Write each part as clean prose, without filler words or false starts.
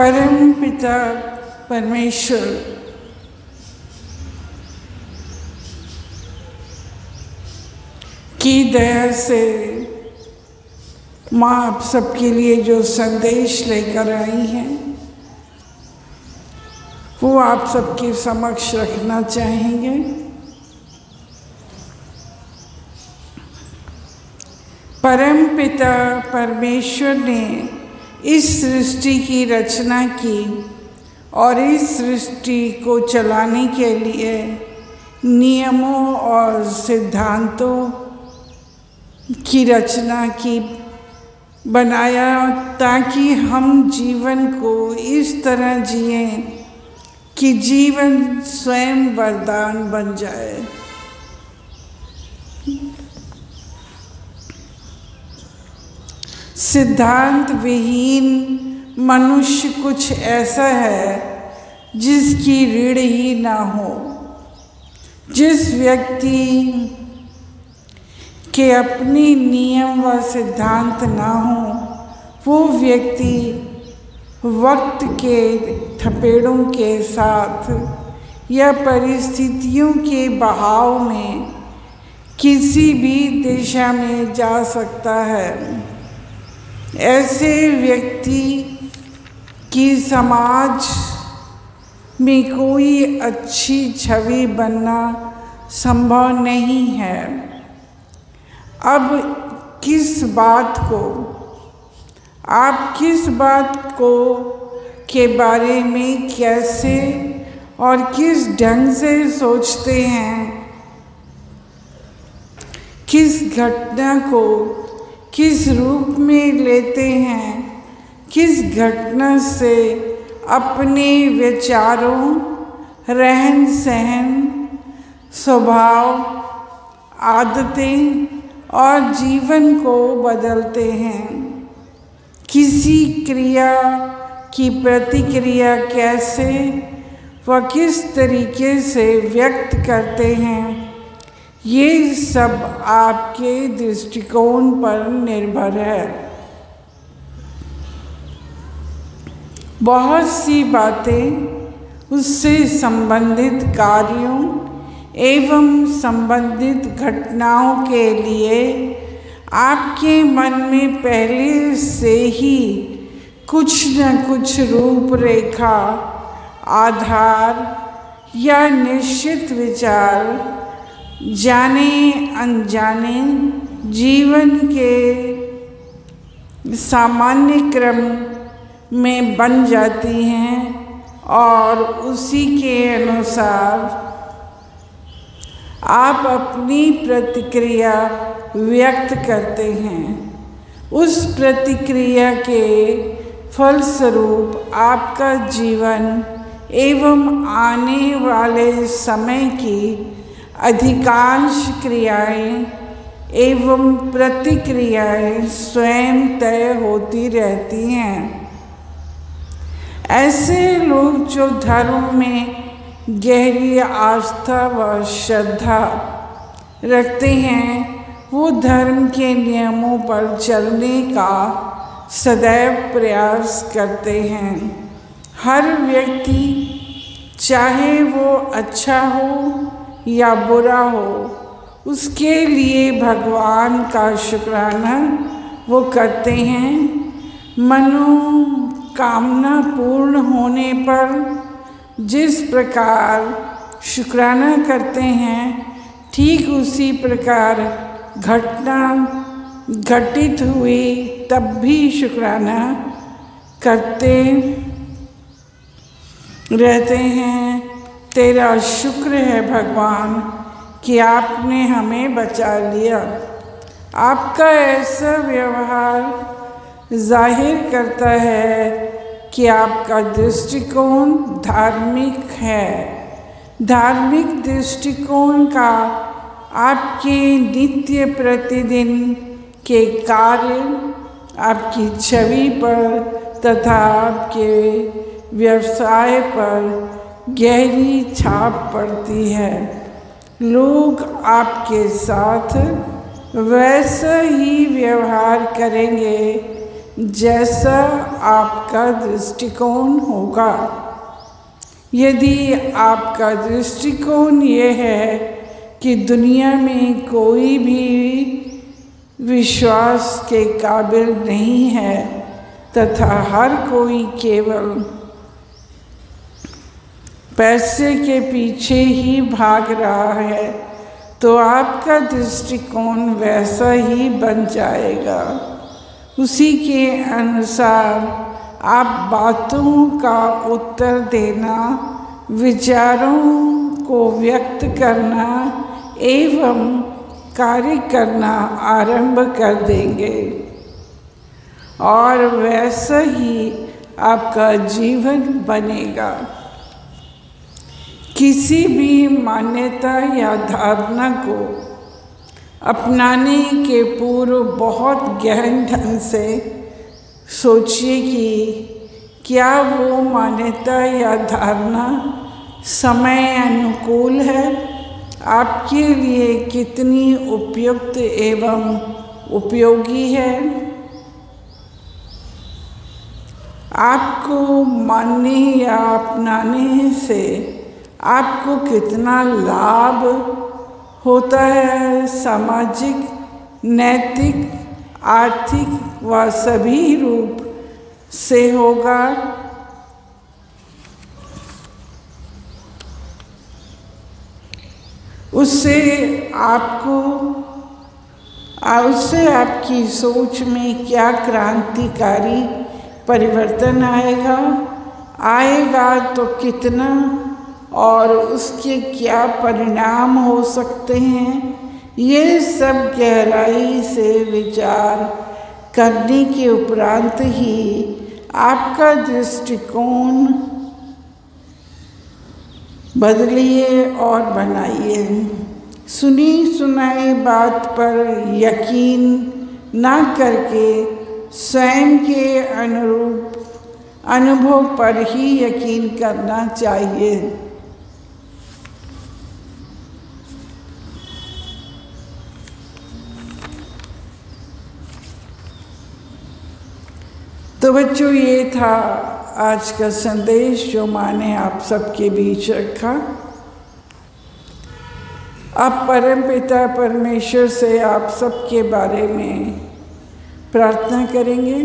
परम पिता परमेश्वर की दया से माँ आप सबके लिए जो संदेश लेकर आई हैं वो आप सबके समक्ष रखना चाहेंगे। परम पिता परमेश्वर ने इस सृष्टि की रचना की और इस सृष्टि को चलाने के लिए नियमों और सिद्धांतों की रचना की बनाया ताकि हम जीवन को इस तरह जिएं कि जीवन स्वयं वरदान बन जाए। सिद्धांत विहीन मनुष्य कुछ ऐसा है जिसकी रीढ़ ही ना हो। जिस व्यक्ति के अपने नियम व सिद्धांत ना हो वो व्यक्ति वक्त के थपेड़ों के साथ या परिस्थितियों के बहाव में किसी भी दिशा में जा सकता है। ऐसे व्यक्ति की समाज में कोई अच्छी छवि बनना संभव नहीं है। अब किस बात को के बारे में कैसे और किस ढंग से सोचते हैं, किस घटना को किस रूप में लेते हैं, किस घटना से अपने विचारों, रहन सहन, स्वभाव, आदतें और जीवन को बदलते हैं, किसी क्रिया की प्रतिक्रिया कैसे व किस तरीके से व्यक्त करते हैं, ये सब आपके दृष्टिकोण पर निर्भर है। बहुत सी बातें उससे संबंधित कार्यों एवं संबंधित घटनाओं के लिए आपके मन में पहले से ही कुछ न कुछ रूपरेखा, आधार या निश्चित विचार जाने अनजाने जीवन के सामान्य क्रम में बन जाती हैं और उसी के अनुसार आप अपनी प्रतिक्रिया व्यक्त करते हैं। उस प्रतिक्रिया के फलस्वरूप आपका जीवन एवं आने वाले समय की अधिकांश क्रियाएं एवं प्रतिक्रियाएं स्वयं तय होती रहती हैं। ऐसे लोग जो धर्म में गहरी आस्था व श्रद्धा रखते हैं वो धर्म के नियमों पर चलने का सदैव प्रयास करते हैं। हर व्यक्ति चाहे वो अच्छा हो या बुरा हो उसके लिए भगवान का शुक्राना वो करते हैं। मनोकामना पूर्ण होने पर जिस प्रकार शुक्राना करते हैं ठीक उसी प्रकार घटना घटित हुई तब भी शुक्राना करते रहते हैं। तेरा शुक्र है भगवान कि आपने हमें बचा लिया। आपका ऐसा व्यवहार जाहिर करता है कि आपका दृष्टिकोण धार्मिक है। धार्मिक दृष्टिकोण का आपके नित्य प्रतिदिन के कार्य, आपकी छवि पर तथा आपके व्यवसाय पर गहरी छाप पड़ती है। लोग आपके साथ वैसा ही व्यवहार करेंगे जैसा आपका दृष्टिकोण होगा। यदि आपका दृष्टिकोण ये है कि दुनिया में कोई भी विश्वास के काबिल नहीं है तथा हर कोई केवल पैसे के पीछे ही भाग रहा है, तो आपका दृष्टिकोण वैसा ही बन जाएगा। उसी के अनुसार आप बातों का उत्तर देना, विचारों को व्यक्त करना एवं कार्य करना आरंभ कर देंगे और वैसा ही आपका जीवन बनेगा। किसी भी मान्यता या धारणा को अपनाने के पूर्व बहुत गहन ढंग से सोचिए कि क्या वो मान्यता या धारणा समय अनुकूल है, आपके लिए कितनी उपयुक्त एवं उपयोगी है, आपको मानने या अपनाने से आपको कितना लाभ होता है, सामाजिक, नैतिक, आर्थिक व सभी रूप से होगा। उससे आपकी सोच में क्या क्रांतिकारी परिवर्तन आएगा तो कितना, और उसके क्या परिणाम हो सकते हैं, ये सब गहराई से विचार करने के उपरांत ही आपका दृष्टिकोण बदलिए और बनाइए। सुनी सुनाई बात पर यकीन ना करके स्वयं के अनुरूप अनुभव पर ही यकीन करना चाहिए। तो बच्चों, ये था आज का संदेश जो माँ ने आप सबके बीच रखा। अब परमपिता परमेश्वर से आप सबके बारे में प्रार्थना करेंगे।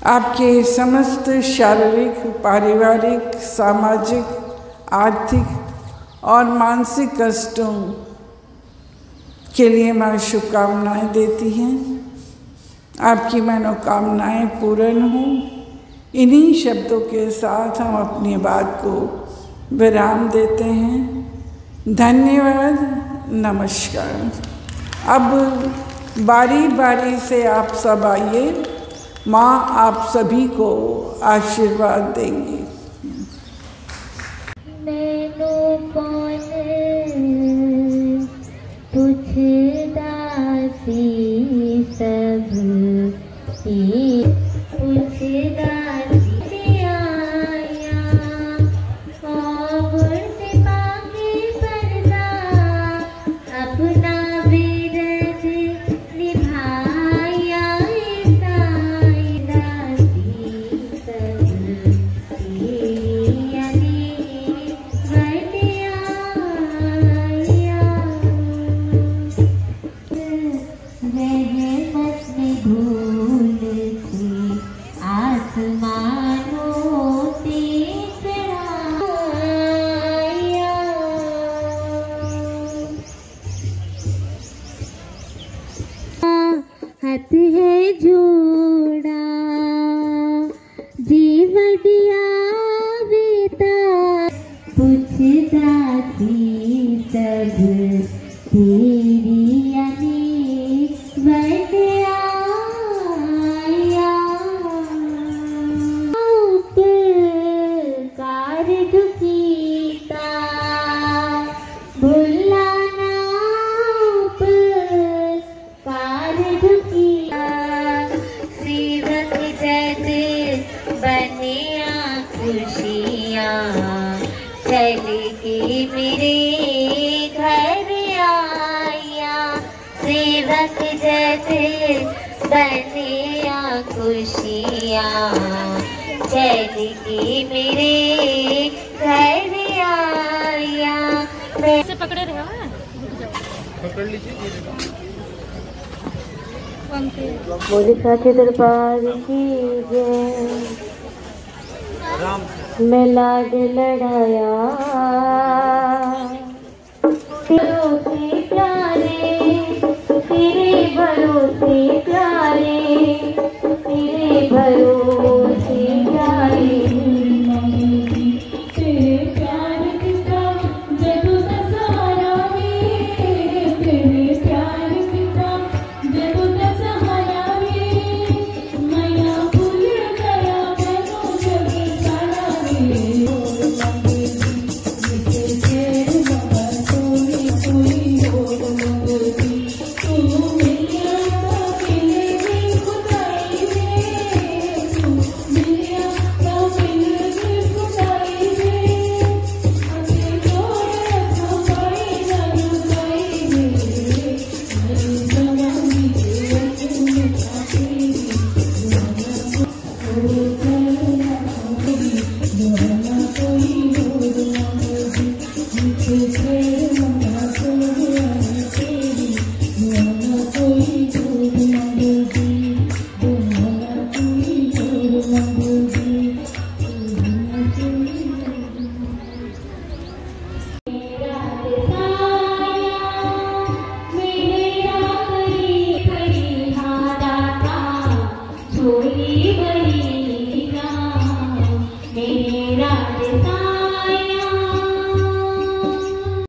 आपके समस्त शारीरिक, पारिवारिक, सामाजिक, आर्थिक और मानसिक कष्टों के लिए मैं शुभकामनाएं देती हैं। आपकी मनोकामनाएं पूर्ण हों। इन्हीं शब्दों के साथ हम अपनी बात को विराम देते हैं। धन्यवाद, नमस्कार। अब बारी बारी से आप सब आइए, माँ आप सभी को आशीर्वाद देंगी। दासी सब कुछ दासी आया और से पाके पर्दा अपना विरद निभाया। दासी सब हाथ है जोड़ा जीव दिया बेटा पूछता थी सब तेरी अनेक बंदिया उपकार दुखीता भुलाना उपकार दुखिया सेवक जैसे बनिया खुशियाँ जैद की मेरे घर आया। से पकड़े रहे हो पकड़ लीजिए। बोले साचे दरबार की जय। मैं लाड लड़ाया भरोसे प्यारे तेरे भरोसे